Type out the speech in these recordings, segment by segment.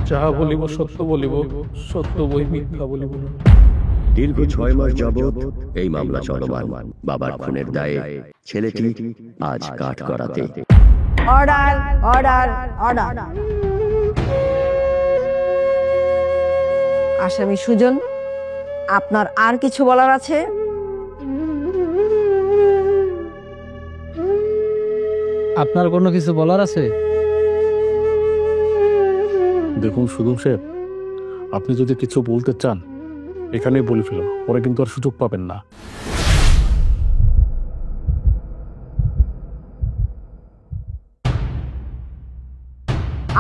যাহা বলিব সত্য বলিব, সত্য বই মিথ্যা বলিব না। দীর্ঘ 6 মাস যাবৎ এই মামলা চলমান। বাবার খুনের দায়ে ছেলেটি আজ কাঠগড়াতে। Order order order. আসামি সুজন, আপনার আর কিছু বলার আছে? আপনার কোনো কিছু বলার আছে? দেখুন সুদম সাহেব, আপনি যদি কিছু বলতে চান এখানেই বলে ফেলুন, পরে কিন্তু আর সুযোগ পাবেন না।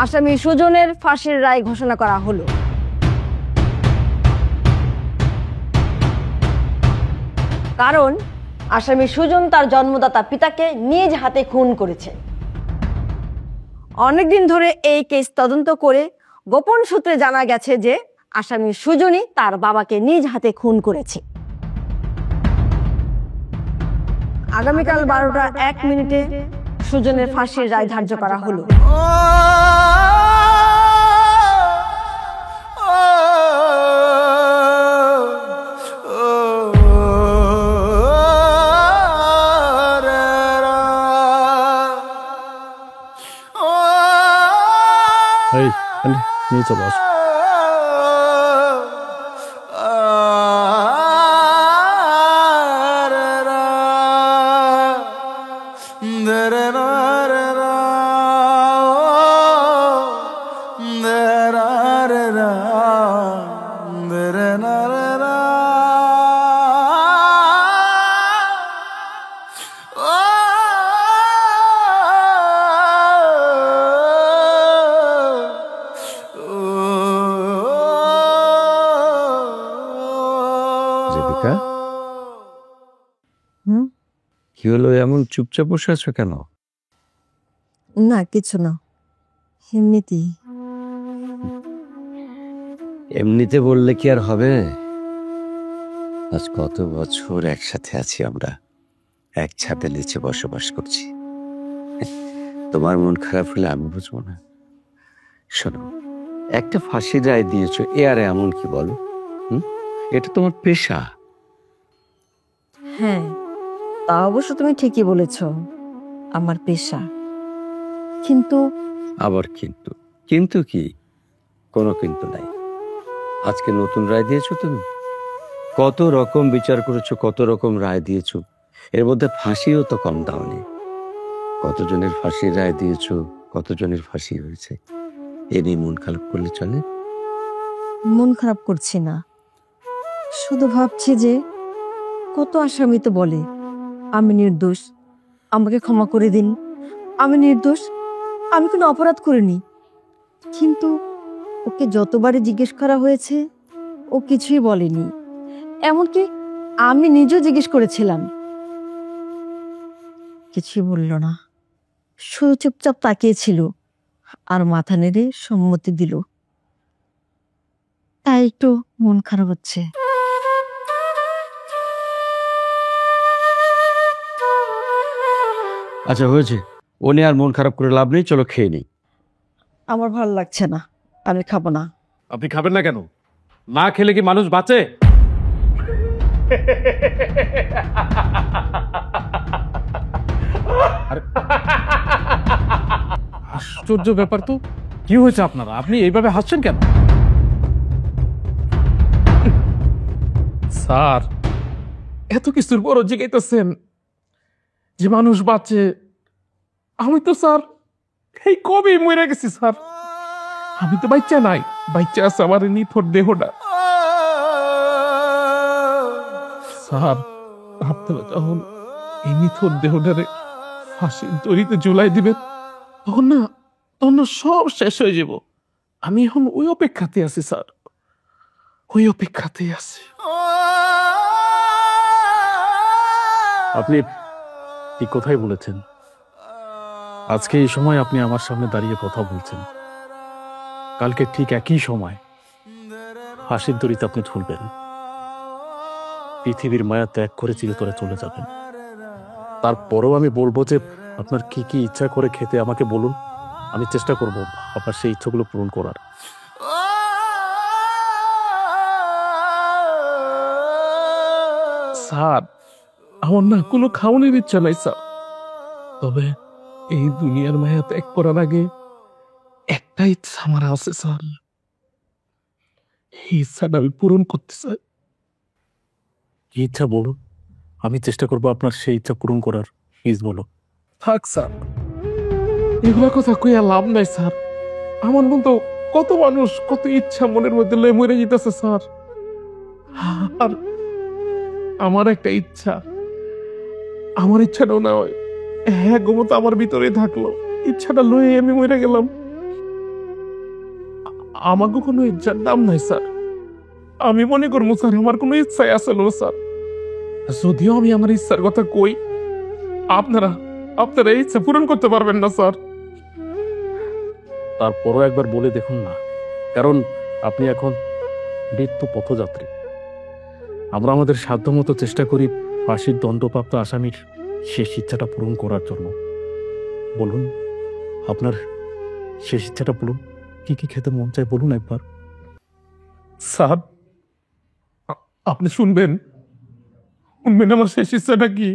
আসামি সুজনের ফাঁসির রায় ঘোষণা করা হলো। কারণ আসামি সুজন তার জন্মদাতা পিতাকে নিজ হাতে খুন করেছে। অনেকদিন ধরে এই কেস তদন্ত করে গোপন সূত্রে জানা গেছে যে আসামি সুজনই তার বাবাকে নিজ হাতে খুন করেছে। আগামীকাল 12টা 1 মিনিটে সুজনের ফাঁসির রায় ধার্য করা হলো। এই নিয়ে চলো, আসো। কি হলো, এমন চুপচাপ বসে আছো কেন? না কিছু না, এমনিতেই। এমনিতে বললে কি আর হবে? আজ কত বছর একসাথে আছি আমরা, এক ছাদের নিচে বসবাস করছি। তোমার মন খারাপ হলে আমি বুঝবো না? শোনো, একটা ফাঁসির রায় দিয়েছো, এ আর এমন কি বলো? এটা তোমার পেশা। হ্যাঁ, তা অবশ্য তুমি ঠিকই বলেছ, আমার পেশা। কিন্তু আবার কিন্তু? কিন্তু কি? কোনো কিন্তু নাই। আজকে নতুন রায় দিয়েছো তুমি। কত রকম বিচার করেছো, কত রকম রায় দিয়েছো, এর মধ্যে ফাঁসিও তো কম দাওনি। কতজনের ফাঁসির রায় দিয়েছো, কতজনের ফাঁসি হয়েছে, এ নিয়ে মন খারাপ করলে চলে? মন খারাপ করছি না, শুধু ভাবছি যে কত আসামি তো বলে আমি নির্দোষ, আমাকে ক্ষমা করে দিন, আমি নির্দোষ, আমি কোনো অপরাধ করিনি। কিন্তু ওকে যতবারই জিজ্ঞেস করা হয়েছে ও কিছুই বলেনি। এমনকি আমি নিজেও জিজ্ঞেস করেছিলাম, কিছুই বলল না, শুধু চুপচাপ তাকিয়েছিল আর মাথা নেড়ে সম্মতি দিল। তাই একটু মন খারাপ হচ্ছে। আচ্ছা হয়েছে, ও নিয়ে আর মন খারাপ করে লাভ নেই, চলো খেয়ে নিই। আমার ভালো লাগছে না, আমি খাবো না। আপনি খাবেন না কেন? না খেলে কি মানুষ বাঁচে? আশ্চর্য ব্যাপার তো। কি হয়েছে আপনারা? আপনি এইভাবে হাসছেন কেন? স্যার, এত কিছুর পরও জিজ্ঞাসেন যে মানুষ বাঁচে। আমি তো স্যার এই কবে মরে গেছি স্যার। আমি তো বাচ্চা নাই, বাচ্চা আছে আমার নিথর দেহটা। স্যার, আপনারা যখন এই নিথর দেহটারে ফাঁসির দড়িতে ঝুলাই দিবেন তখন না সব শেষ হয়ে যাব। আমি এখন ওই অপেক্ষাতে আছি স্যার, ওই অপেক্ষাতেই আছি। আপনি ঠিক কথাই বলেছেন। আজকে এই সময় আপনি আমার সামনে দাঁড়িয়ে কথা বলছেন, কালকে ঠিক একই সময় ফাঁসির দড়িতে আপনি ঝুলবেন, পৃথিবীর মায়া ত্যাগ করে চিরতরে চলে যাবেন। তারপরেও আমি বলবো যে আপনার কি কি ইচ্ছা করে খেতে আমাকে বলুন, আমি চেষ্টা করব আপনার সেই ইচ্ছাগুলো পূরণ করার। স্যার আমার না কোনো খাওয়ানোর ইচ্ছা নাই স্যার, তবে এই দুনিয়ার মায়া ত্যাগ করার আগে একটা ইচ্ছা আমার আছে স্যার, এই ইচ্ছাটা আমি পূরণ করতে চাই। কি ইচ্ছা বলুন, আমি চেষ্টা করবো আপনার সেই ইচ্ছা পূরণ করার। প্লিজ বলো। থাক স্যার, এগুলা কথা কইয়া লাভ নাই স্যার। আমার মতো কত মানুষ কত ইচ্ছা মনের মধ্যে লয়ে মরে যেতেছে স্যার। আর আমার একটা ইচ্ছা, আমার ইচ্ছাটাও না হয় হ্যাঁ গোমতো আমার ভিতরে থাকলো, ইচ্ছাটা লয়ে আমি মরে গেলাম। আমাকে কোনো ইচ্ছার দাম নাই স্যার। আমি মনে করবো স্যার আমার কোনো ইচ্ছাই আসলো স্যার। যদিও আমি আমার ইচ্ছার কথা কই, আপনারা আপনারা এই ইচ্ছা পূরণ করতে পারবেন না স্যার। তারপরও একবার বলে দেখুন না, কারণ আপনি এখন মৃত্যু পথযাত্রী। আমরা আমাদের সাধ্যমতো চেষ্টা করি ফাঁসির দণ্ডপ্রাপ্ত আসামির শেষ ইচ্ছাটা পূরণ করার জন্য। বলুন, আপনার শেষ ইচ্ছাটা বলুন, কি কি খেতে মন চায় বলুন একবার। স্যার আপনি শুনবেন শুনবেন আমার শেষ ইচ্ছাটা কি?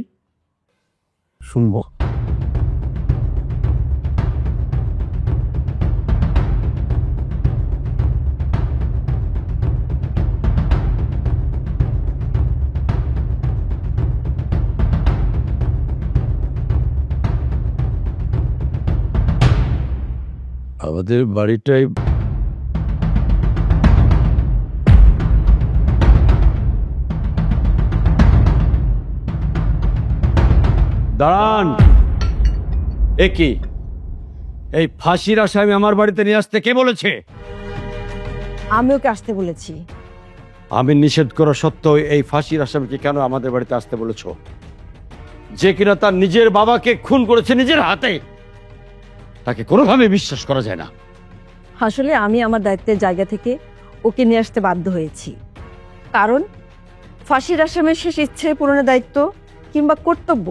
শুনবো। আমাদের বাড়িটাই দাঁড়ান। এ কি, এই ফাঁসির আসামি আমার বাড়িতে নিয়ে আসতে কে বলেছে? আমি ওকে আসতে বলেছি। আমি নিষেধ করা সত্ত্বেও এই ফাঁসির আসামিকে কেন আমাদের বাড়িতে আসতে বলেছো? যে কিনা তার নিজের বাবাকে খুন করেছে নিজের হাতে, তাকে কোনোভাবে বিশ্বাস করা যায় না। আসলে আমি আমার দায়িত্বের জায়গা থেকে ওকে নিয়ে আসতে বাধ্য হয়েছি, কারণ ফাঁসির আসামের শেষ ইচ্ছে পূরণের দায়িত্ব কিংবা কর্তব্য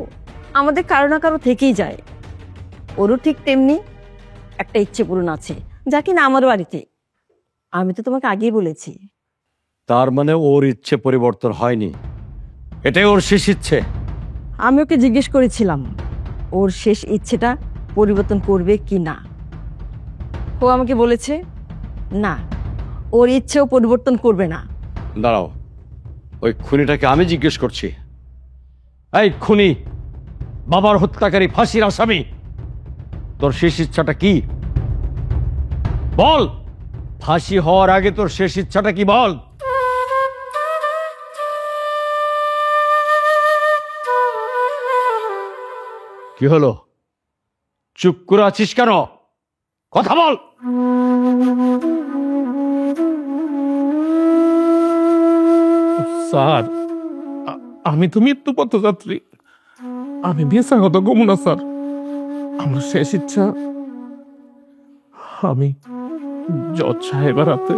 আমাদের কারো না কারো থেকেই যায়। ওরও ঠিক তেমনি একটা ইচ্ছে পূরণ আছে, যা কিনা আমার বাড়িতে। আমি তো তোমাকে আগেই বলেছি। তার মানে ওর ইচ্ছে পরিবর্তন হয়নি, এটাই ওর শেষ ইচ্ছে। আমি ওকে জিজ্ঞেস করেছিলাম ওর শেষ ইচ্ছেটা পরিবর্তন করবে কি না। ও আমাকে বলেছে না, ওর ইচ্ছেও পরিবর্তন করবে না। দাঁড়াও, ওই খুনিটাকে আমি জিজ্ঞেস করছি। এই খুনি, বাবার হত্যাকারী, ফাঁসির আসামি, তোর শেষ ইচ্ছাটা কি বল? ফাঁসি হওয়ার আগে তোর শেষ ইচ্ছাটা কি বল? কি হলো, চুপ করে আছিস কেন? কথা বল। স্যার আমি তো মৃত্যু পথযাত্রী, আমি বেঁচা কথা কমু না স্যার। আমার শেষ ইচ্ছা, আমি জজ সাহেবের হাতে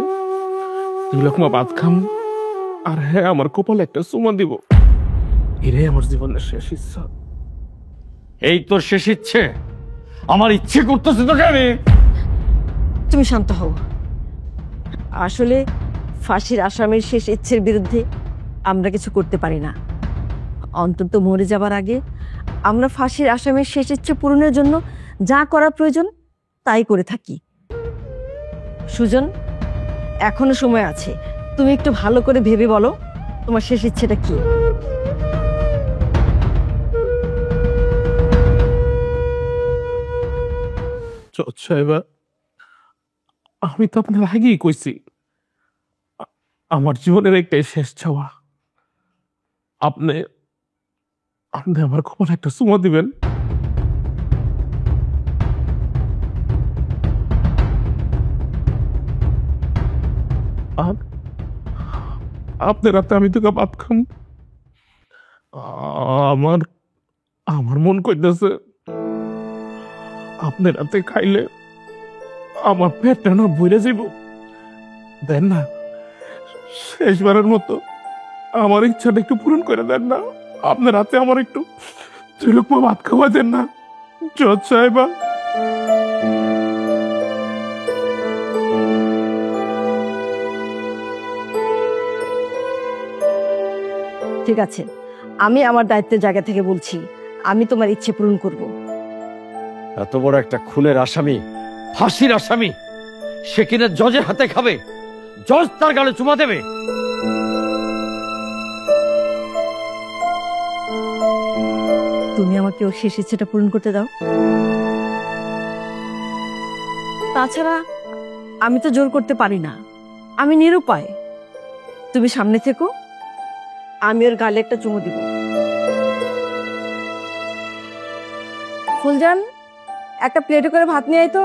2 লকমা ভাত খাম, আর হ্যাঁ আমার কপালে একটা চুমা দিব। এটাই আমার জীবনের শেষ ইচ্ছা। এই তোর শেষ ইচ্ছে? আমার ইচ্ছে করতেছে তোকে আমি। তুমি শান্ত হও। আসলে ফাঁসির আসামির শেষ ইচ্ছের বিরুদ্ধে আমরা কিছু করতে পারি না। অন্তত মরে যাবার আগে আমরা ফাঁসির আসামির শেষ ইচ্ছে পূরণের জন্য যা করা প্রয়োজন তাই করে থাকি। সুজন, এখনো সময় আছে, তুমি একটু ভালো করে ভেবে বলো তোমার শেষ ইচ্ছেটা কি। জজ সাহেবা, আমি তো আপনার আগেই কইছি আমার জীবনের একটাই শেষ চাওয়া, আপনি আপনি আমার কপালে একটা চুমা দিবেন। আর আপনার রাতে আমি তোকে ভাত খাম। আমার আমার মন কইতেছে আপনার রাতে খাইলে আমার পেটটা না ভরে যাব। দেন না, শেষবারের মতো আমার ইচ্ছাটা একটু পূরণ করে দেন না। আপনার রাতে আমার একটু 2 লকমা ভাত খাওয়া দেন না জজ সাহেবা। ঠিক আছে, আমি আমার দায়িত্বের জায়গা থেকে বলছি, আমি তোমার ইচ্ছে পূরণ করব। এত বড় একটা খুনের আসামি, ফাঁসির আসামি, সে কিনা জজের হাতে খাবে, জজ তার গালে চুমা দেবে? তুমি আমাকে ওর শেষ ইচ্ছেটা পূরণ করতে দাও। তাছাড়া আমি তো জোর করতে পারি না, আমি নিরুপায়। তুমি সামনে থেকো, আমি ওর গালে একটা চুমু দিব। ফুলজান, একটা প্লেটে করে ভাত নিয়ে আয় তো।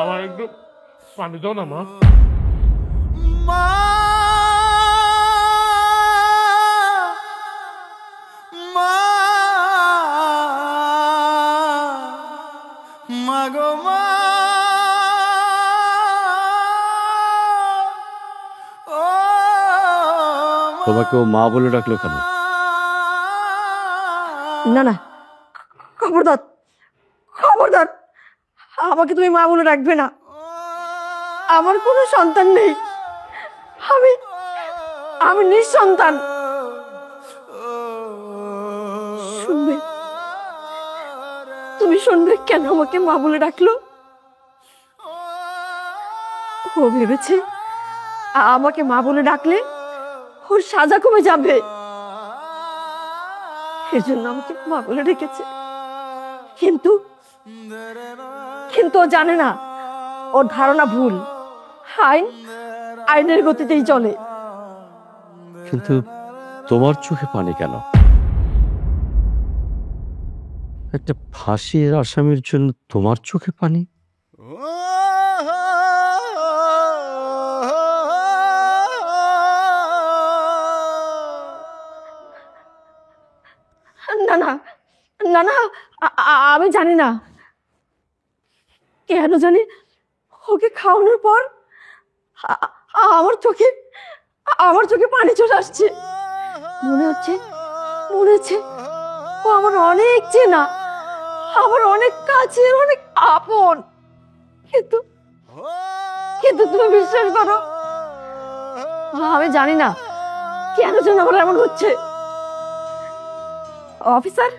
আমার একটু পানি দাও না মা। তোমাকে ও মা বলে ডাকলো কেন? না না, খবরদার, খবরদার, আমাকে তুমি মা বলে রাখবে না। আমার কোনো সন্তান নেই, আমি আমি নিঃসন্তান। শুনবে, তুমি শুনবে কেন আমাকে মা বলে ডাকলো? ও ভেবেছে আমাকে মা বলে ডাকলে ওর সাজা কমে যাবে, এর জন্য আমাকে মা বলে ডেকেছে। কিন্তু কিন্তু ও জানে না, ওর ধারণা ভুল। আইন আইনের গতিতেই চলে। কিন্তু তোমার চোখে পানি কেন? একটা ফাঁসির আসামির জন্য তোমার চোখে পানি? না না না না, আমি জানি না কেন জানি ওকে খাওয়ানোর পর আমার চোখে পানি চলে আসছে। মনে হচ্ছে ও আমার অনেক চেনা, আমার অনেক কাছের, অনেক আপন। কিন্তু কিন্তু তুমি বিশ্বাস করো, আমি জানি না কেন যেন আমার এমন হচ্ছে। অফিসার,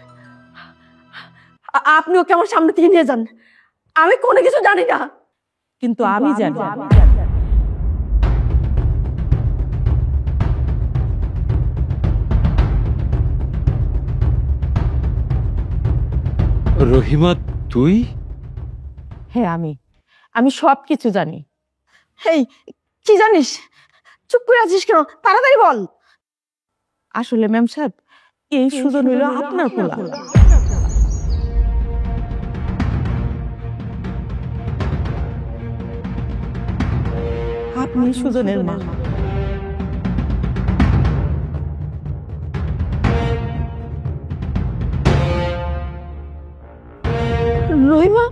আপনি ওকে আমার সামনে থেকে নিয়ে যান। আমি কোনো কিছু জানি না, কিন্তু আমি জানি। রহিমা, তুই? হ্যাঁ, আমি সব কিছু জানি। এই, কি জানিস? চুপ করে আছিস কেন? তাড়াতাড়ি বল। আসলে ম্যাম সাহেব, এই সুজন হইল আপনার পোলা। আপনি সুজনের মা। রহিমা,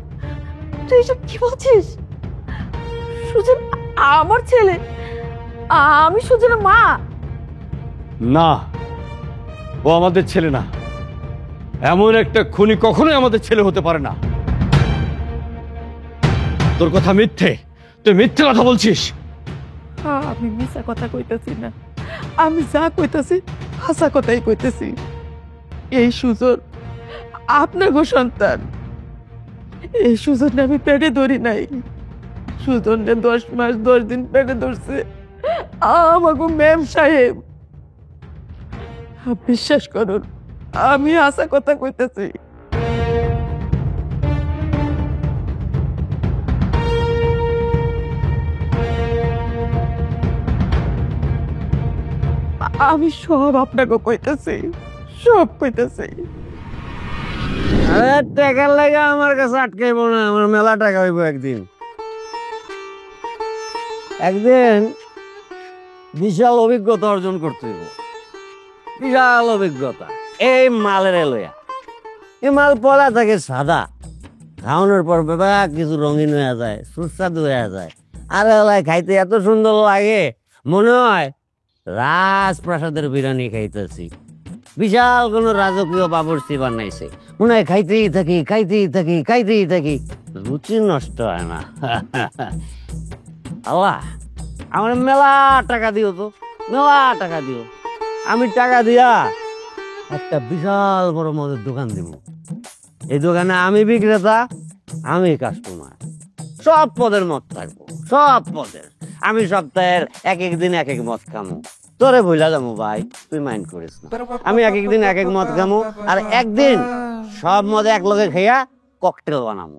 তুই এসব কি বলছিস? সুজন আমার ছেলে, আমি সুজনের মা। না, ও আমাদের ছেলে না। এমন একটা খুনি কখনোই আমাদের ছেলে হতে পারে না। তোর কথা মিথ্যে, তুই মিথ্যে কথা বলছিস। আমি মিছা কথা কইতেছি না, আমি যা কইতেছি হাসা কথাই কইতেছি। এই সুজন আপনার গো সন্তান, এই সুজন আমি পেটে ধরি নাই, সুজনরে 10 মাস 10 দিন পেটে ধরছে আমাকে ম্যাম সাহেব। বিশ্বাস করুন, আমি আসা কথা কইতেছি। আমি সব আপনাকে কইতেছি, সব কইতেছি। আরে টাকার লাগে আমার কাছে আটকাইব না, আমার মেলা টাকা হইব একদিন। একদিন বিশাল অভিজ্ঞতা অর্জন করতে হইব, বিশাল অভিজ্ঞতা। এই মালের লইয়া, এই মাল পলা থাকে সাদা, খাওয়ানোর পর বাবা কিছু রঙিন হয়ে যায়, সুস্বাদু হয়ে যায়, আর এলাই খাইতে এত সুন্দর লাগে মনে হয় রাজপ্রাসাদের বিরিয়ানি খাইতেছি। বিশাল কোন রাজকীয় বাবুর্চি বানাইছে, মনে হয় খাইতেই থাকি খাইতেই থাকি খাইতেই থাকি, রুচি নষ্ট হয় না। আল্লাহ আমার মেলা টাকা দিও তো, মেলা টাকা দিও। আমি টাকা দিয়া একটা বিশাল বড় মদের দোকান দিব। এই দোকানে আমি বিক্রেতা, আমি কাস্টমার, সব পদের মদ থাকবো, সব পদের। আমি সপ্তাহের এক এক দিন এক এক মদ খামো। তোরে বইলা যাবো ভাই, তুই মাইন্ড করিস না। আমি এক এক দিন এক এক মদ খামো, আর একদিন সব মদ এক লগে খাইয়া ককটেল বানাবো।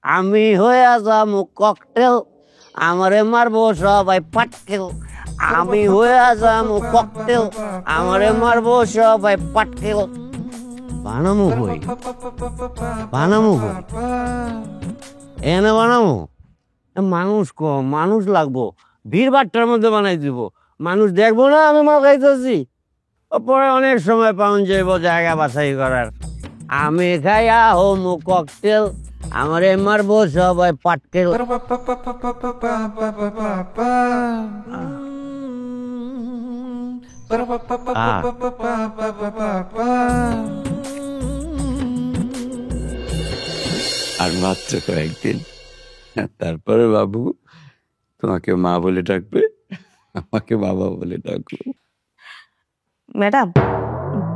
আমি হয়ে যাবো ককটেল, আমারে মারবো সবাই পাটকেল। আমি হয়ে যাবো ককটেল, আমারে মারবো সবাই পাটকেল। বানামো কই, বানামো কই, এনে বানামো? মানুষ কম, মানুষ লাগবো, ভিড় ভাট্টার মধ্যে বানাই দিব, মানুষ দেখবো না আমি মাল খাইতেছি। পরে অনেক সময় পাউন যাইব জায়গা বাছাই করার। আমি খাইয়া হোম ককটেল, আমারে মারবো সবাই পাটকেল। আর মাত্র কয়েকদিন, তারপরে বাবু তোমাকে মা বলে ডাকবে, আমাকে বাবা বলে ডাকবো। ম্যাডাম,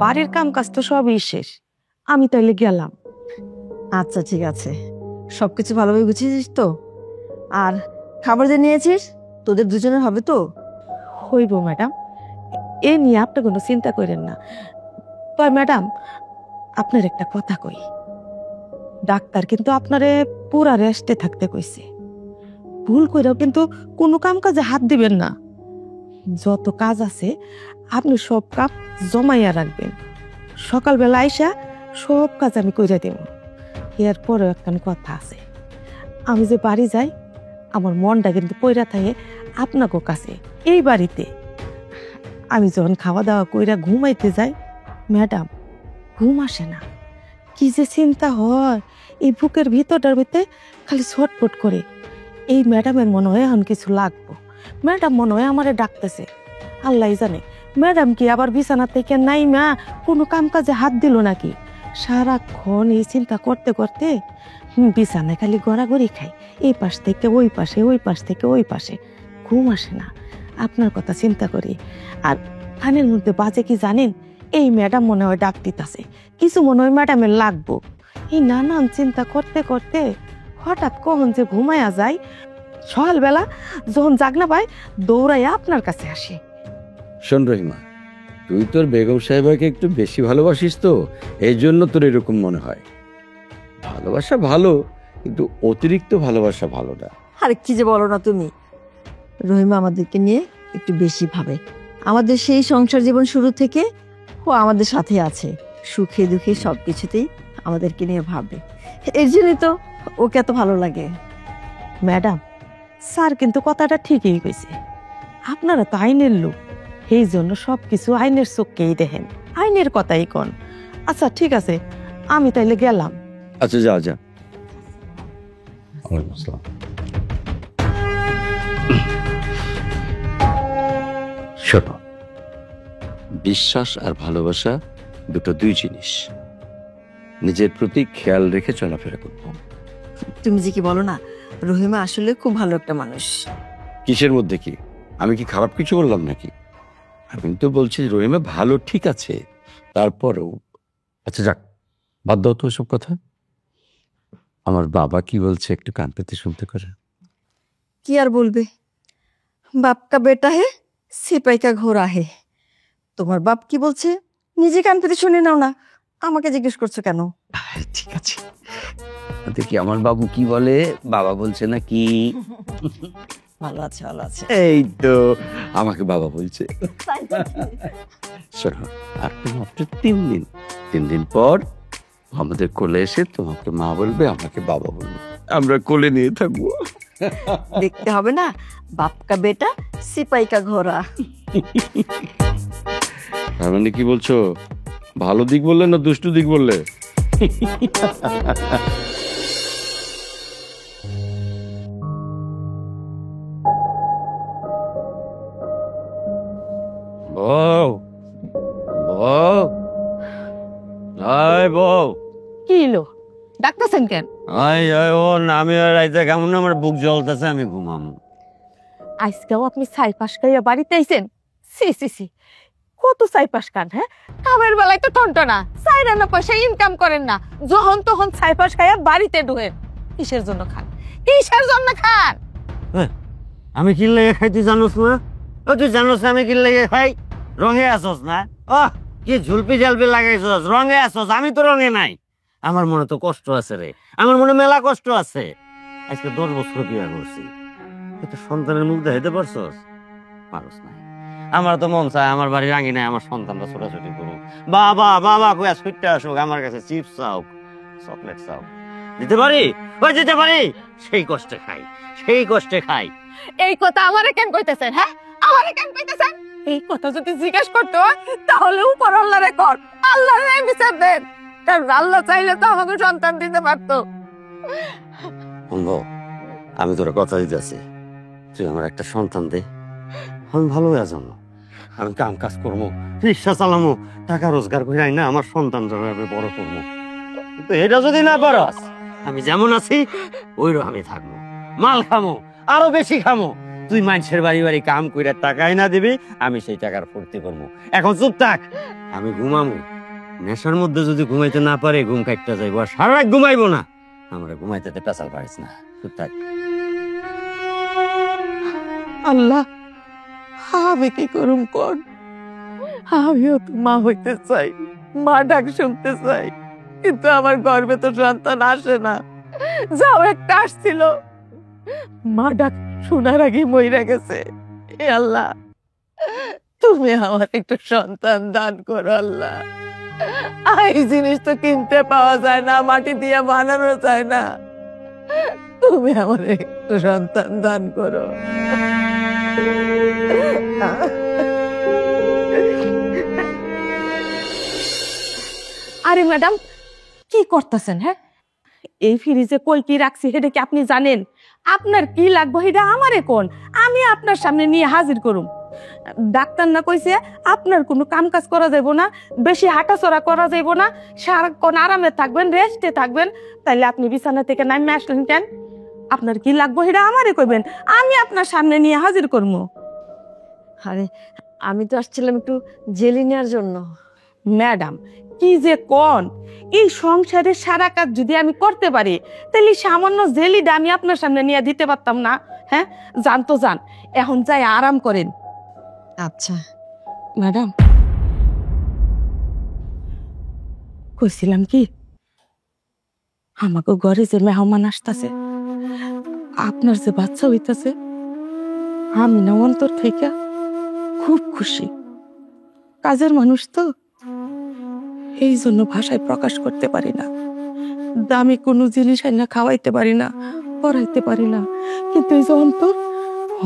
বাড়ির কাম কাজ তো সবই শেষ, আমি তাইলে গেলাম। আচ্ছা ঠিক আছে, সবকিছু ভালোভাবে গুছিয়েছিস তো? আর খাবার যে নিয়েছিস তোদের দুজনের হবে তো? হইব ম্যাডাম, এ নিয়ে আপনি কোনো চিন্তা করেন না। তবে ম্যাডাম, আপনার একটা কথা কই, ডাক্তার কিন্তু আপনারে পুরা রেস্টে থাকতে কইছে। ভুল কইরাও কিন্তু কোনো কাম কাজে হাত দিবেন না। যত কাজ আছে আপনি সব কাজ জমাইয়া রাখবেন, সকালবেলা আইসা সব কাজ আমি কইরা দেব। এরপরেও একটা কথা আছে, আমি যে বাড়ি যাই আমার মনটা কিন্তু পইরা থাকে আপনাকে কাছে, এই বাড়িতে। আমি যখন খাওয়া দাওয়া কইরা ঘুমাইতে যাই ম্যাডাম, ঘুম আসে না। কি যে চিন্তা হয়, এই বুকের ভিতরটার ভিতরে খালি ছটফট করে। এই ম্যাডামের মনে হয় এখন কিছু লাগবো, ম্যাডাম মনে হয় আমারে ডাকতেছে। আল্লাহ জানে ম্যাডাম কি আবার বিছানা থেকে নাই মা কোনো কাম কাজে হাত দিল নাকি। সারাক্ষণ এই চিন্তা করতে করতে বিছানায় খালি গড়াগড়ি খাই, এই পাশ থেকে ওই পাশে, ওই পাশ থেকে ওই পাশে, ঘুম আসে না। আপনার কথা চিন্তা করি। আর কানের মধ্যে বাজে কি জানেন, এই ম্যাডাম মনে হয় ডাক দিতেছে, কিছু মনে হয় ম্যাডামের লাগবো। এই নানান চিন্তা করতে করতে হঠাৎ কখন যে ঘুমায়া যায়, সকালবেলা যখন জাগনা পাই দৌড়াইয়া আপনার কাছে আসে। শোন রহিমা, তুই তোর বেগম সাহেবাকে একটু বেশি ভালোবাসিস তো, এই জন্য তোর এরকম মনে হয়। ভালোবাসা ভালো, কিন্তু অতিরিক্ত ভালোবাসা ভালো না। আরে কি যে বলো না তুমি, রহিমা আমাদেরকে নিয়ে একটু বেশি ভাবে। আমাদের সেই সংসার জীবন শুরু থেকে ও আমাদের সাথে আছে, সুখে দুঃখে সবকিছুতেই আমাদেরকে নিয়ে ভাবে। এর জন্যই তো ওকে এত ভালো লাগে। ম্যাডাম, স্যার কিন্তু কথাটা ঠিকই কইছে, আপনারা তো আইনের লোক, এই জন্য সবকিছু আইনের চোখকেই দেখেন, আইনের কথাই কন। আচ্ছা ঠিক আছে, আমি তাইলে গেলাম। আচ্ছা যা যা। শোনো, বিশ্বাস আর ভালোবাসা দুটো দুই জিনিস, নিজের প্রতি খেয়াল রেখে চলাফেরা করবো। তুমি যে কি বলো না, রহিমা আসলে খুব ভালো একটা মানুষ। কিসের মধ্যে কি? আমি কি খারাপ কিছু বললাম নাকি? আমি তো বলছি রহিমা ভালো, ঠিক আছে, তারপরেও। আচ্ছা যাক, বাদ দাও তো সব কথা। আমার বাবা কি বলছে একটু কান পেতে শুনতে করে। কি আর বলবে, বাপ কা বেটা হে সিপাই কা ঘোড়া হে। তোমার বাপ কি বলছে নিজে কান পেতে শুনে নাও না, আমাকে জিজ্ঞেস করছো কেন? ঠিক আছে, দেখি আমার বাবু কি বলে। বাবা বলছে না কি? ভালো আছে, ভালো আছে। এই তো আমাকে বাবা বলছে। শোনো, আর তো মাত্র 3 দিন, 3 দিন পর আমাদের কোলে এসে তোমাকে মা বলবে, আমাকে বাবা বলবে, আমরা কোলে নিয়ে থাকবো। দেখতে হবে না, বাপ কা বেটা সিপাই কা ঘোড়া। তার মানে কি বলছো, ভালো দিক বললে না দুষ্টু দিক বললে? বউ, বউ, আয় বউ, কি হলো ডাকতেছেন কেন? আয় আয়, ও আমি আর রাইতে কেমন আমার বুক জ্বলতেছে, আমি ঘুমাবো। আজকেও আপনি ছাইপাশ খাইয়া বাড়িতে আইছেন? সি সি সি, কত ছাইপাশ খান? হ্যাঁ, কামের বেলায় তো টনটনা, চাইরা না পয়সা ইনকাম করেন না, যখন তখন ছাইপাশ খাইয়া বাড়িতে ঢোকেন। কিসের জন্য খান, কিসের জন্য খান? আমি কি লেগে খাই তুই জানোস না? ও তুই জানোস না আমি কি লেগে খাই? রঙে আসোস না? ও কি ঝুলপি ঝালপি লাগাইছস, রঙে আসোস, আমি তো রঙে নাই। আমার মনে তো কষ্ট আছে রে, আমার মনে মেলা কষ্ট আছে। আজকে 10 বছর বিয়ে করছি, তো সন্তানের মুখ দেখাইতে পারছস? পারস না। আমার তো মন চায় আমার বাড়ি রাঙি নাই, আমার সন্তানরা ছোটাছুটি করুক, বাবা বাবা কইয়া ছুটতে আসুক, আমার কাছে চিপস চাও, চকলেট চাও, দিতে পারি? ওই দিতে পারি, সেই কষ্টে খাই, সেই কষ্টে খাই। এই কথা আমারে কেন কইতেছেন? হ্যাঁ, আমারে কেন কইতেছেন? এই কথা যদি জিজ্ঞেস করতো তাহলে উপর আল্লাহরে কর, আল্লাহরে বিচার দেন, কারণ আল্লাহ চাইলে তো আমাকে সন্তান দিতে পারতো। বন্ধু, আমি তোর কথা দিতেছি, তুই আমার একটা সন্তান দে, আমি ভালো হয়ে যাবো। আমি কাম কাজ করবো, রিক্সা চালামো, টাকা রোজগার করে আই না আমার সন্তান বড় করবো। কিন্তু এটা যদি না পারস, আমি যেমন আছি ওইরকম আমি থাকবো, মাল খামো, আরো বেশি খামো। তুই মানুষের বাড়ি বাড়ি কাম কইরা টাকা না দিবি, আমি সেই টাকার ফুর্তি করবো। এখন চুপ থাক, আমি ঘুমামো। নেশার মধ্যে যদি ঘুমাইতে না পারে ঘুম কাটতে যাইবো, আর সারা রাত ঘুমাইবো না। আমরা ঘুমাইতে পেঁচাল পারিস না, চুপ থাক। আল্লাহ, আমি কি করুম কোন? আমিও তো মা হইতে চাই, মা ডাক শুনতে চাই, কিন্তু আমার গর্ভে তো সন্তান আসে না। যাও একটা আসছিল, মা ডাক শোনার আগে মইরা গেছে। এ আল্লাহ, তুমি আমার একটু সন্তান দান করো আল্লাহ। এই জিনিস তো কিনতে পাওয়া যায় না, মাটি দিয়ে বানানো যায় না। তুমি আমার একটু সন্তান দান করো। আরে ম্যাডাম, কি করতেছেন? হ্যাঁ, এই ফ্রিজে কই কি রাখছি সেটা কি আপনি জানেন? আপনার কি লাগবে সেটা আমারে কোন, আমি আপনার সামনে নিয়ে হাজির করুম। ডাক্তার না কইছে আপনার কোনো কাম কাজ করা যাইব না, বেশি হাঁটাচড়া করা যাইব না, সারাক্ষণ আরামে থাকবেন, রেস্টে থাকবেন। তাইলে আপনি বিছানা থেকে নামে আসলেন কেন? আপনার কি লাগবে সেটা আমারে কইবেন, আমি আপনার সামনে নিয়ে হাজির করবো। আরে আমি তো আসছিলাম একটু জেলি নেওয়ার জন্য। ম্যাডাম, কি যে কোন, এই সংসারের সারা কাজ যদি আমি করতে পারি তাহলে সামান্য জেলিটা আমি আপনার সামনে নিয়ে দিতে পারতাম না? হ্যাঁ, যান তো যান, এখন যাই আরাম করেন। আচ্ছা ম্যাডাম, কইছিলাম কি, আমাকে ঘরে যে মেহমান আসতেছে, আপনার যে বাচ্চা হইতাছে, আমি না অন্তর থেকে খুব খুশি। কাজের মানুষ তো, এই জন্য ভাষায় প্রকাশ করতে পারি না। দামি কোনো জিনিস না খাওয়াইতে পারি না, পড়াইতে পারি না, কিন্তু এই যে অন্তর,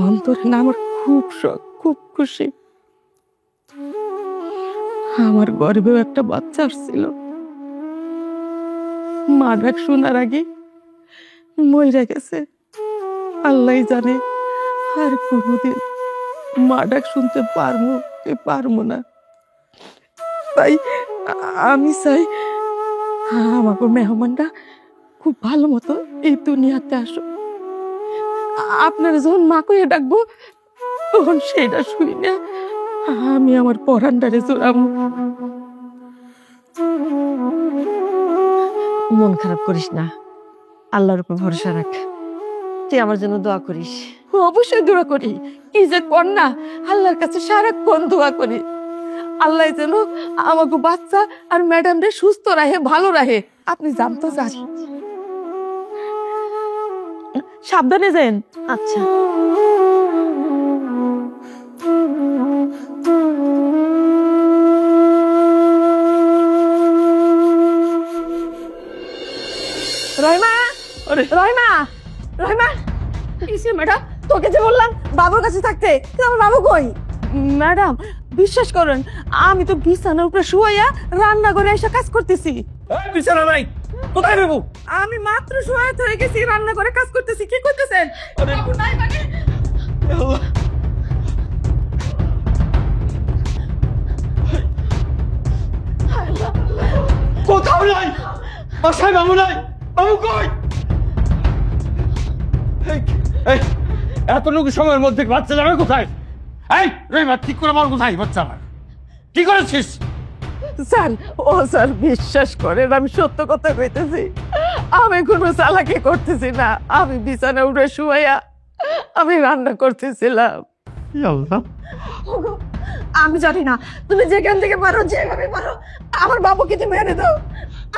অন্তরে না আমার খুব শখ, খুব খুশি। আমার গর্ভেও একটা বাচ্চা আসছিল, মা ডাক শোনার আগে মইরা গেছে। আল্লাহ জানে আর কোনোদিন মা ডাক শুনতে পারবো কি পারবো না। তাই আমি চাই আমাকে মেহমানরা খুব ভালো মতো এই দুনিয়াতে আসো। আপনার যখন মা কইয়া ডাকবো তখন সেইটা শুই না আমি আমার পরান্ডারে জোরাম। মন খারাপ করিস না, আল্লাহর উপর ভরসা রাখ, তুই আমার জন্য দোয়া করিস। অবশ্যই দোয়া করি। কি যে কন্যা, আল্লাহর কাছে সারাক্ষণ দোয়া করি আল্লাহ যেন আমাকে বাচ্চা আর ম্যাডাম রে সুস্থ রাখে, ভালো রাখে। আপনি যান তো, যান, সাবধানে যান। আচ্ছা। রহিমা, রহিমা, রহিমা, কিসে ম্যাডাম? তোকে যে বললাম বাবুর কাছে থাকতে, কিন্তু আমার বাবু কই? ম্যাডাম বিশ্বাস করেন, আমি তো বিছানার উপরে শুয়াইয়া রান্না করে এসে কাজ করতেছি। বিছানা নাই, কোথায় বাবু? আমি মাত্র শুয়ে হয়ে গেছি, রান্না করে কাজ করতেছি। কি করতেছেন? বাবু নাই মানে? কোথাও নাই, বাসায় বাবু নাই। বাবু কই? এতটুকু সময়ের মধ্যে বাচ্চা যাবে কোথায়? এই রহিমা, ঠিক করে বল কোথায় বাচ্চা আমার? কি করেছিস? স্যার, ও স্যার বিশ্বাস করেন, আমি সত্য কথা কইতেছি। আমি কোনো চালাকি করতেছি না। আমি বিছানা উঠে শুয়াইয়া আমি রান্না করতেছিলাম। আমি জানি না, তুমি যেখান থেকে পারো, যেভাবে পারো আমার বাবুকে তুমি এনে দাও।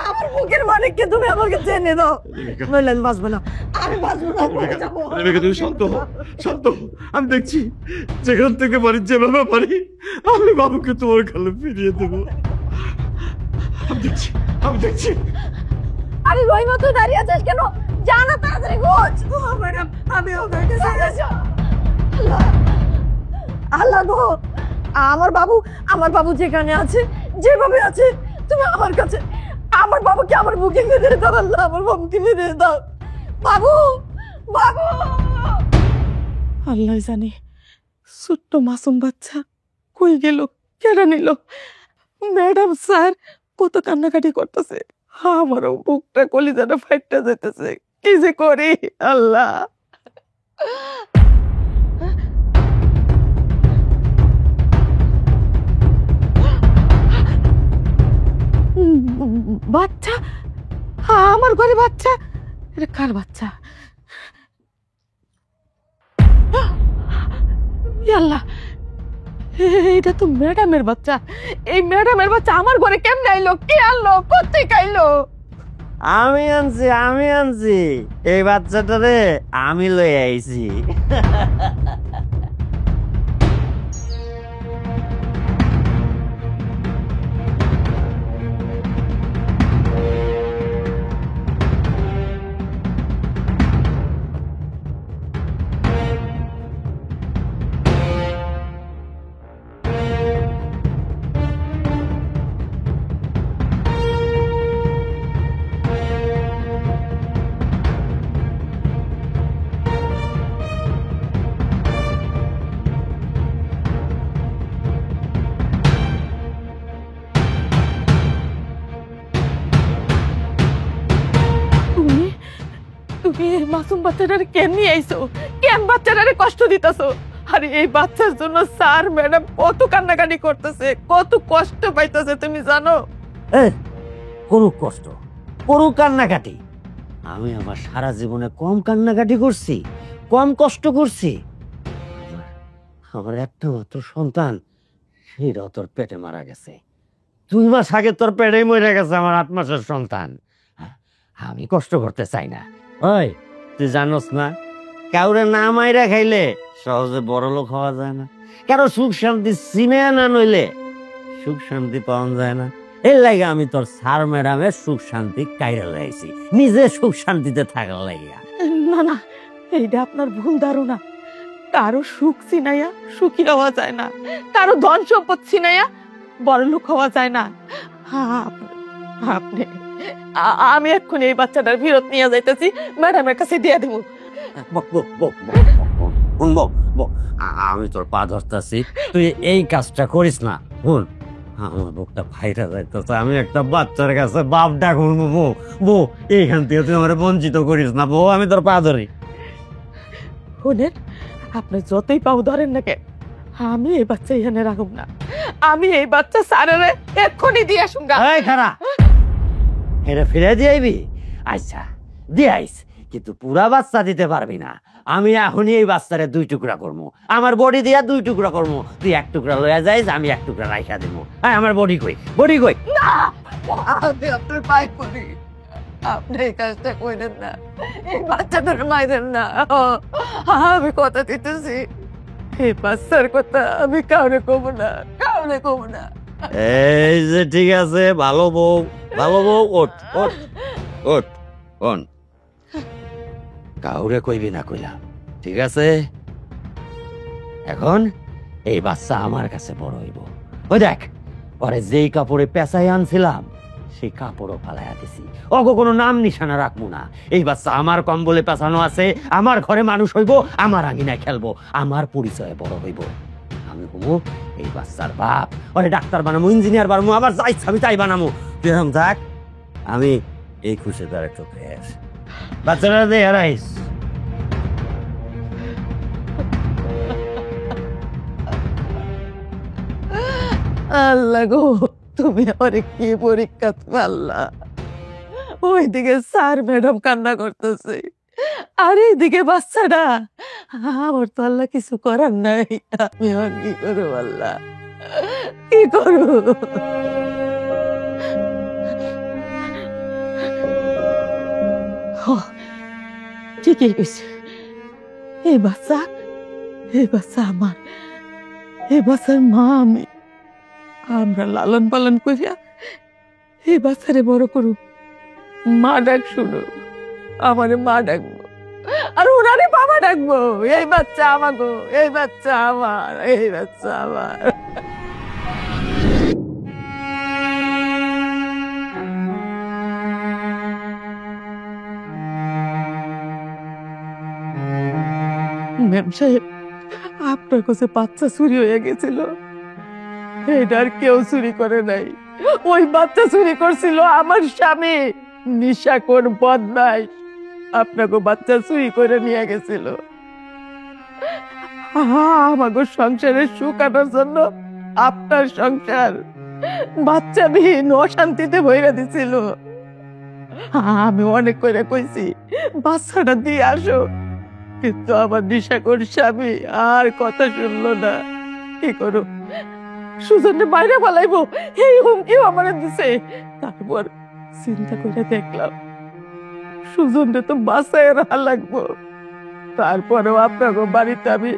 আমার বুকের মানিককে তুমি আমাকে জেনে দাও, নইলে আমি বাঁচবো না। আমি বাঁচবো না, মরে যাবো। তুমি শান্ত হও, শান্ত হও। আমি দেখছি যেখান থেকে পারি, যেভাবে পারি আমি বাবুকে তোমার কালে ফিরিয়ে দেবো। আমি দেখছি। আরে রহিমা, তুই দাঁড়িয়ে আছিস কেন? জানা তাড়াতাড়ি খোঁজ। ম্যাডাম, আমি ওদেরকে আল্লাহ গো, আমার বাবু যেখানে আছে, যেভাবে আছে, তুমি আমার কাছে আমার বাবুকে আমার বুকে ফিরে দাও। আল্লাহ, আমার বাবুকে ফিরে দাও। বাবু, বাবু। আল্লাহ জানে ছোট্ট মাসুম বাচ্চা কই গেল, কেড়ে নিল। ম্যাডাম স্যার কত কান্নাকাটি করতেছে, আমারও বুকটা কলিজাটা ফাইটটা যেতেছে। কি যে করি আল্লাহ। বাচ্চা, আমার ঘরে বাচ্চা। এটা কার বাচ্চা? আল্লাহ, এটা তো ম্যাডামের বাচ্চা। এই ম্যাডামের বাচ্চা আমার ঘরে কেমনে আইলো? কে আনলো? কোত্থেকে আইলো? আমি আনছি এই বাচ্চাটারে আমি লই আইছি। তুমি এই মাসুম বাচ্চাটারে কেন নিয়ে আইছো? কেন বাচ্চাটারে কষ্ট দিতেছো? আরে এই বাচ্চার জন্য স্যার ম্যাডাম কত কান্নাকাটি করতেছে, কত কষ্ট পাইতেছে, তুমি জানো? করুক কষ্ট, করুক কান্নাকাটি। আমি আমার সারা জীবনে কম কান্নাকাটি করছি, কম কষ্ট করছি? আমার একটা মাত্র সন্তান, সেটাও তোর পেটে মারা গেছে। 2 মাস আগে তোর পেটেই মরে গেছে আমার 8 মাসের সন্তান। আমি কষ্ট করতে চাই না। ওই তুই জানোস না, কাউরে না মাইরা খাইলে সহজে বড় লোক হওয়া যায় না। কারো সুখ শান্তি চিনে না নইলে সুখ শান্তি পাওয়া যায় না। এর লাগে আমি তোর স্যার ম্যাডামের সুখ শান্তি কাইরা লাইছি, নিজে সুখ শান্তিতে থাকার লাগিয়া। না না, এইটা আপনার ভুল ধারণা। কারো সুখ চিনাইয়া সুখী হওয়া যায় না, কারো ধন সম্পদ চিনাইয়া বড় লোক হওয়া যায় না। আপনি আমি এক্ষুনি এই বাচ্চাটার ফেরত নিয়ে যাইতেছি, ম্যাডামের কাছে দিয়ে দেবো। আমি তোর পা ধরতেছি, তুই এই কাজটা করিস না। শুন, আমার বুকটা ফাইটা যাইতেছে। আমি একটা বাচ্চার কাছে বাপ ডাকুন। বউ, এইখান থেকে তুই আমার বঞ্চিত করিস না বউ, আমি তোর পা ধরি। শুনেন, আপনি যতই পাও ধরেন না কেন, আমি এই বাচ্চা এখানে রাখব না। আমি এই বাচ্চা স্যারের এক্ষুনি দিয়ে আসুন। এই খারা, এটা ফিরে দিয়ে আইবি? আচ্ছা দিয়ে আইস, কিন্তু পুরা বাচ্চা দিতে পারবি না। আমি এখনই এই বাচ্চারে 2 টুকরা করবো, আমার বডি দিয়া 2 টুকরা করবো। তুই 1 টুকরা লইয়া যাইস, আমি 1 টুকরা রাইখা দেবো। হ্যাঁ, আমার বডি কই, বডি কই? আমি আপনার পায়ে পড়ি, আপনি এই কাজটা করেন না, এই বাচ্চাটার মাইরেন না। আমি কথা দিতেছি, এই বাচ্চার কথা আমি কাউরে কব না, কাউরে কব না। এই যে ঠিক আছে, ভালো বউ, ভালো বউ, ওঠ ওঠ ওঠ, কোন কাউরে কইবি না কইলাম, ঠিক আছে? এখন এই বাচ্চা আমার কাছে বড় হইব। ওই দেখ, পরে যেই কাপড়ে পেঁচাই আনছিলাম সেই কাপড়ও ফালাইয়া দিছি। ওগো কোনো নাম নিশানা রাখবো না। এই বাচ্চা আমার কম্বলে পেঁচানো আছে, আমার ঘরে মানুষ হইব, আমার আঙিনায় খেলবো, আমার পরিচয়ে বড় হইব। আমি হবো এই বাচ্চার বাপ। ওরে ডাক্তার বানামো, ইঞ্জিনিয়ার বানামো, আবার যা ইচ্ছা আমি তাই বানামো। তুই এখন থাক, আমি এই খুশি তার একটু খেয়ে আসি। বাচ্চারা দে হারাইস। আল্লাহ গো, তুমি আমার কি পরীক্ষা পাল্লা। ওইদিকে স্যার ম্যাডাম কান্না করতেছে, আর এইদিকে বাচ্চাটা। আমার তো আল্লাহ কিছু করার নাই, আমি আর কি করবো আল্লাহ, কি করবো? ঠিকই কইছে, এই বাচ্চা আমার, এই বাচ্চার মা আমি। আমরা লালন পালন করিয়া এই বাচ্চারে বড় করু। মা ডাক শুনো, আমারে মা ডাকবো, আর ওনারে বাবা ডাকবো। এই বাচ্চা আমাগো, এই বাচ্চা আমার, এই বাচ্চা আমার। ম্যাম সাহেব, আপনার কাছে বাচ্চা চুরি হয়ে গেছিল, এটা আর কেউ চুরি করে নাই। ওই বাচ্চা চুরি করছিল আমার স্বামী, নিশাখোর বদমাইশ। আপনাকে বাচ্চা চুরি করে নিয়ে গেছিল। আমাকে সংসারের সুখ আনার জন্য আপনার সংসার বাচ্চাবিহীন অশান্তিতে ভইরা দিছিল। আমি অনেক করে কইছি বাচ্চাটা দিয়ে আসো, কিন্তু আমার নিশাখোর স্বামী আর কথা শুনলো না। কি করো, সুজনকে বাইরে পালাইবো এই হুমকিও আমার দিছে। তারপর চিন্তা করে দেখলাম সুজনকে তো বাসায় রাখা লাগবো। তারপরেও আপনাকে বাড়িতে আমি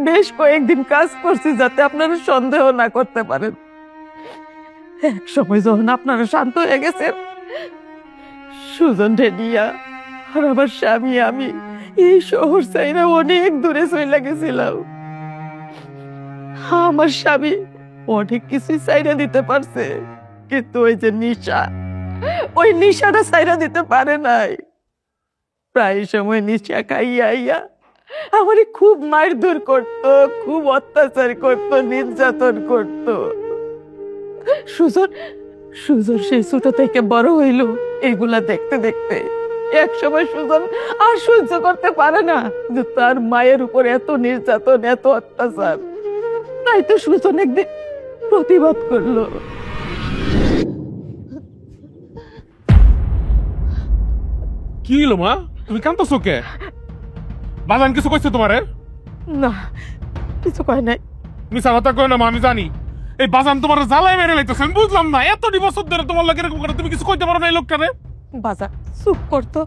বেশ কয়েকদিন কাজ করছি, যাতে আপনারা সন্দেহ না করতে পারেন। এক সময় যখন আপনারা শান্ত হয়ে গেছেন, সুজন রেডিয়া আর আমার স্বামী আমি এই শহর চাইরা অনেক দূরে চলে গেছিলাম। আমার স্বামী অনেক কিছুই চাইরা দিতে পারছে, কিন্তু ওই যে নিশা, ওই নিশাটা চাইরা দিতে পারে নাই। প্রায় সময় নিশা খাইয়া আমারে খুব মারধর করতো, খুব অত্যাচার করতো, নির্যাতন করতো। সুজন সেই ছোট থেকে বড় হইল এগুলা দেখতে দেখতে। এক সময় সুজন আর সহ্য করতে পারে না যে তার মায়ের উপর এত নির্যাতন, এত অত্যাচার। তাই তো সুজন একদিন প্রতিবাদ করলো। কি হলো মা, তুমি কাঁদতেছো কে? বাজান কিছু কইছে তোমারে? না, কিছু কয় নাই। মিছা কথা কই না মা, আমি জানি। এই বাজান তোমার জ্বালায় মেরে লাইতেছে, আমি বুঝলাম না। এত বছর ধরে তোমার লাগে এরকম করে, তুমি কিছু কইতে পারো না এই লোকটারে? বাজার চুপ করতো,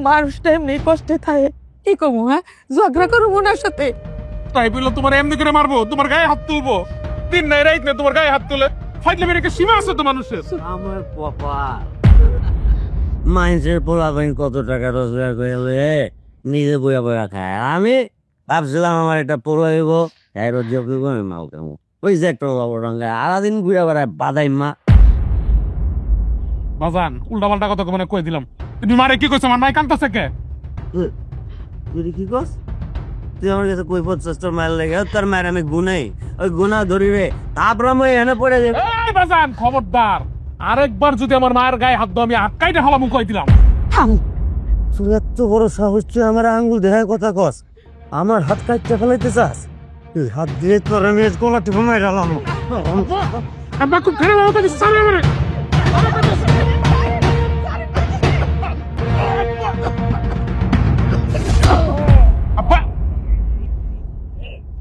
মানুষটা এমনি কষ্টে থাকে। কি কমু, হ্যাঁ ঝগড়া করবো ওনার সাথে? তাই বললো তোমার এমনি করে মারবো, তোমার গায়ে হাত তুলবো? দিন নাই রাইত নাই তোমার গায়ে হাত তুলে ফাইটলে বের একটা সীমা আছে তো মানুষের। আমার কপাল, মানুষের পোলাপাইন কত টাকা রোজগার করে নিজে বইয়া বইয়া খায়। আমি ভাবছিলাম আমার একটা পোলা হইব, আমি মাও কেমন ওই যে একটা রঙে আলাদিন ঘুরে বেড়ায় বাদাই মা। বাজান উল্টা পাল্টা কথা মানে কই দিলাম। তুমি মারে কি কইছো? আমার নাই কান্তাছে কে? তুই কি কস? তুই আমার কাছে কই 50 মাইল লেগে তোর মায়ের আমি গুনাই, ওই গুনা ধরি রে, তারপর আমি এনে পড়ে যাই। এই বাজান খবরদার, আরেকবার যদি আমার মায়ের গায়ে হাত দাও আমি হাত কাইটে হলাম কই দিলাম। তুই এত বড় সাহস, তুই আমার আঙ্গুল দেখায় কথা কস, আমার হাত কাটতে ফেলাইতে চাস? তুই হাত দিয়ে তোর আমি গলা টিপে মাইরালাম। আমরা খুব ফেরে কথা দিচ্ছি সামনে মানে।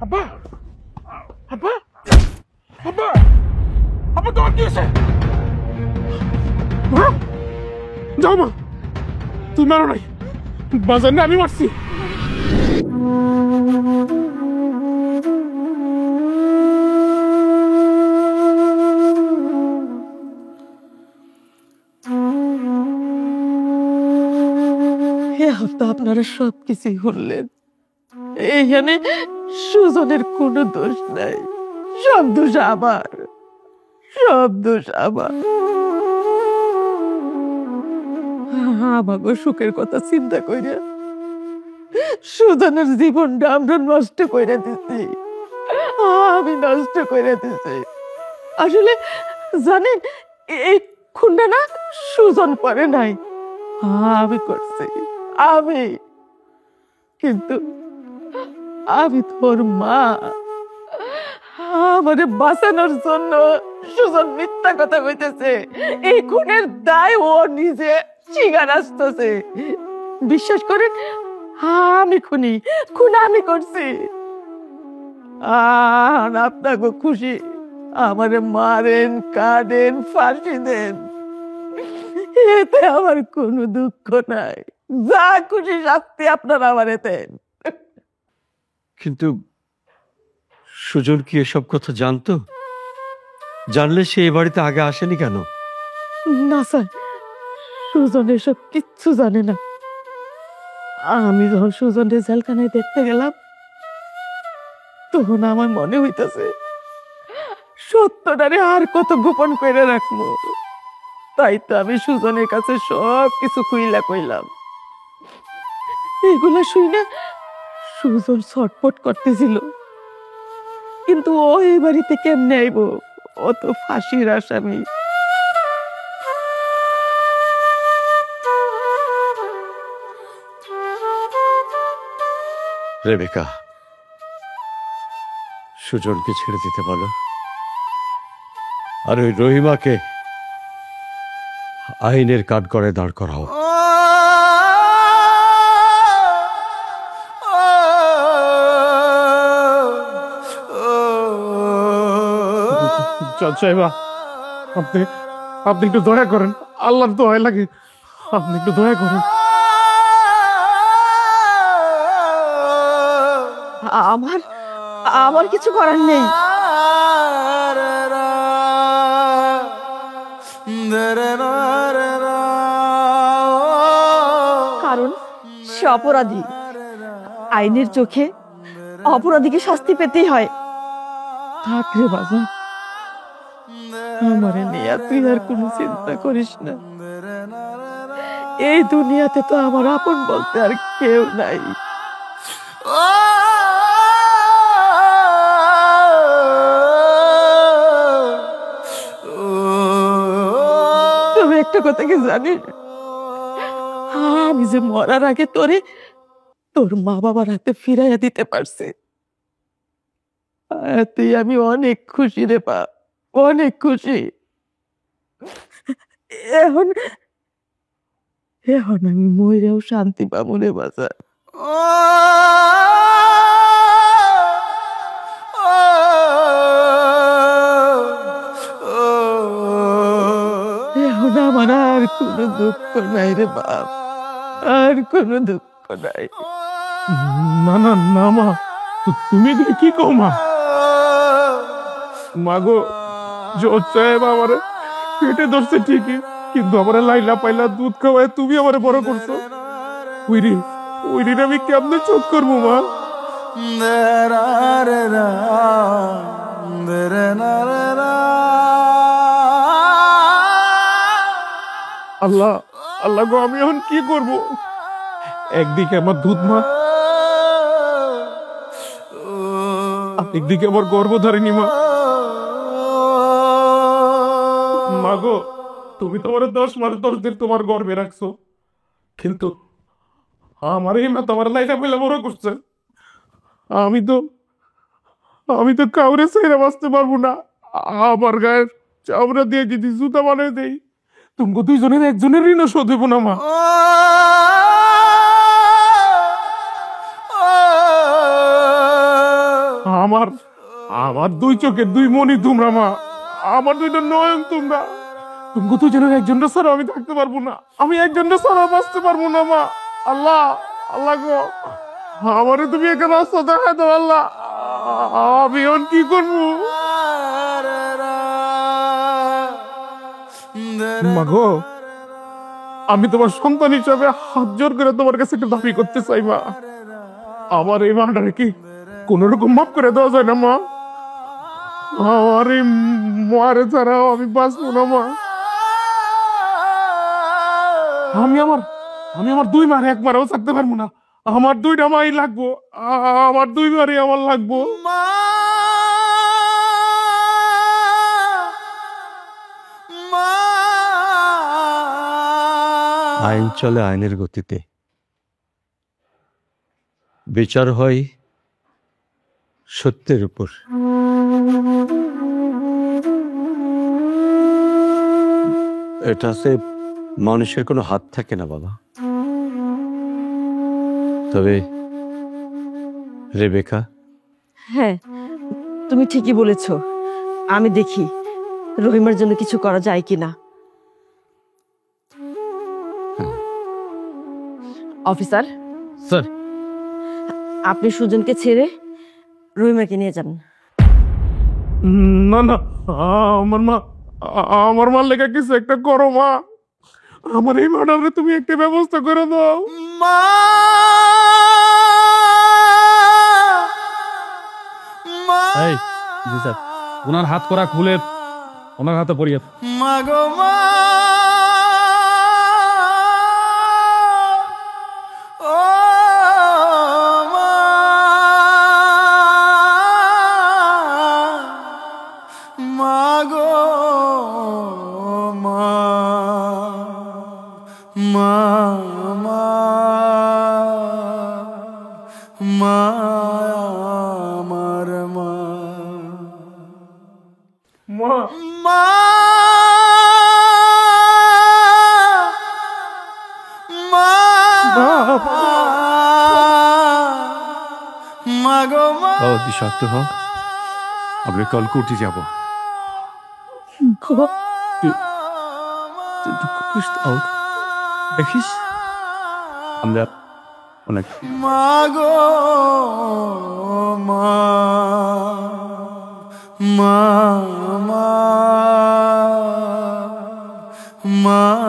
আব্বা আব্বা আব্বা আব্বা তোমার কি হয়েছে? মা, যাও মা, তুই মারো নাই, বাজার না আমি মারছি। এখন তো আপনারা সব কিছুই শুনলেন। এইখানে সুজনের কোনো দোষ নাই, সব দোষ আমার, সব দোষ আমার। আমাকে সুখের কথা চিন্তা কইরা সুজনের জীবনটা আমরা নষ্ট করে দিছি, আমি নষ্ট করে দিছি। আসলে জানেন, এই খুনটা না সুজন করে নাই, আমি করছি, আমি। কিন্তু আমি তোর মা, আমারে বাঁচানোর জন্য সুজন মিথ্যা কথা কইতেছে। এই খুনের দায় ও নিজে স্বীকার আসতেছে। বিশ্বাস করেন, আমি খুনি, খুন আমি করছি। আর আপনাকে খুশি, আমারে মারেন, কাঁদেন, ফাঁসি দেন, এতে আমার কোনো দুঃখ নাই। যা খুশি শাস্তি আপনারা আমার দেন। কিন্তু সুজন কি এসব কথা জানতো? জানলে সে এ বাড়িতে আগে আসেনি কেন? না স্যার, সুজন এসব কিচ্ছু জানে না। আমি যখন সুজনের জেলখানায় দেখতে গেলাম, তখন আমার মনে হইতেছে সত্যটারে আর কত গোপন করে রাখবো। তাই তো আমি সুজনের কাছে সব কিছু খুইলা কইলাম। এগুলা শুই না সুজন ছটফট করতেছিল, কিন্তু ও এই বাড়িতে কেমনে আইব? ও তো ফাঁসির আসামি। রেবেকা, সুজনকে ছেড়ে দিতে বলো, আর ওই রহিমাকে আইনের কাঠগড়ায় দাঁড় করাও। জজ সাহেবা, আপনি আপনি একটু দয়া করেন, আল্লাহর দয়া লাগে, আপনি একটু দয়া করেন। আমার আমার কিছু করার নেই। কারণ সে অপরাধী, আইনের চোখে অপরাধীকে শাস্তি পেতেই হয়। থাকরে বাজা, আমারে নিয়ে তুই আর কোনো চিন্তা করিস না। এই দুনিয়াতে তো আমার আপন বলতে আর কেউ নাই। তবে একটা কথা কি জানিস, আমি যে মরার আগে তোর মা বাবার হাতে ফিরাইয়া দিতে পারছি, তুই আমি অনেক খুশি রে বাপ, অনেক খুশি। এখন এখন আমি মইরেও শান্তি পাবো রে বাজার। এখন আমার আর কোনো দুঃখ নাই রে বাপ, আর কোনো দুঃখ নাই। না না না মা, তুমি এদিকে কি কও মা? মাগো, জজ সাহেব আমারে পেটে ধরছে ঠিকই, কিন্তু আমারে লাইলা পাইলা দুধ খাওয়ায় তুমি আমারে বড় করছো। ওই ঋণ আমি কেমনে শোধ করবো মা? আল্লাহ আল্লাহ গো, আমি এখন কি করব? একদিকে আমার দুধ মা, একদিকে আমার গর্ভধারিণী মা। মা গো, তুমি তোমার 10 মাস 10 দিন তোমার গর্ভে রাখছো, কিন্তু আমার এই মা তোমার লাইফে পেলে বড় করছে। আমি তো কাউরে ছেড়ে বাঁচতে পারবো না। আমার গায়ে চামড়া দিয়ে যদি জুতা বানিয়ে দেই, তুমি দুইজনের একজনের ঋণ শোধ হইব না মা। আমার আমার দুই চোখের দুই মনি তোমরা মা, আমার দুইটা নয়ন তোমরা। তুমি দুজনের একজনটা ছাড়া আমি থাকতে পারবো না, আমি একজনটা ছাড়া বাঁচতে পারবো না মা। আল্লাহ, আল্লাহ গো, আমারে তুমি একটা রাস্তা দেখা দাও আল্লাহ, আমি এখন কি করবো? মা গো, আমি তোমার সন্তান হিসাবে হাত জোর করে তোমার কাছে একটা দাবি করতে চাই মা। আমার এই মাটারে কি কোন রকম মাফ করে দেওয়া যায় না মা? আমার এই মারে ছাড়াও আমি বাঁচবো না মা। আমি আমার দুই মারে একবারও থাকতে পারবো না, আমার দুইটা মাই লাগবো, আমার দুই মারে আমার লাগবো। আইন চলে আইনের গতিতে, বিচার হয় সত্যের উপর। এটাতে মানুষের কোনো হাত থাকে না বাবা। তবে রেবেকা, হ্যাঁ, তুমি ঠিকই বলেছ। আমি দেখি রহিমার জন্য কিছু করা যায় কিনা। অফিসার স্যার, আপনি সুজনকে ছেড়ে রহিমাকে নিয়ে যান। না না, আমার মার লেগে কিছু একটা করো মা, আমার এই মার্ডারে তুমি একটা ব্যবস্থা করে দাও মা। এই জি স্যার, ওনার হাত করা খুলে ওনার হাতে পরিয়ে মাগো মা, ও মা, মাগো মা, মা, মা, মা, আমার মা, মা, মা, মাগো মা। অতি শক্ত হোক, আমরা কলকুটি যাব। দেখিস আমরা অনেক মাগো মা, মা, মা, মা।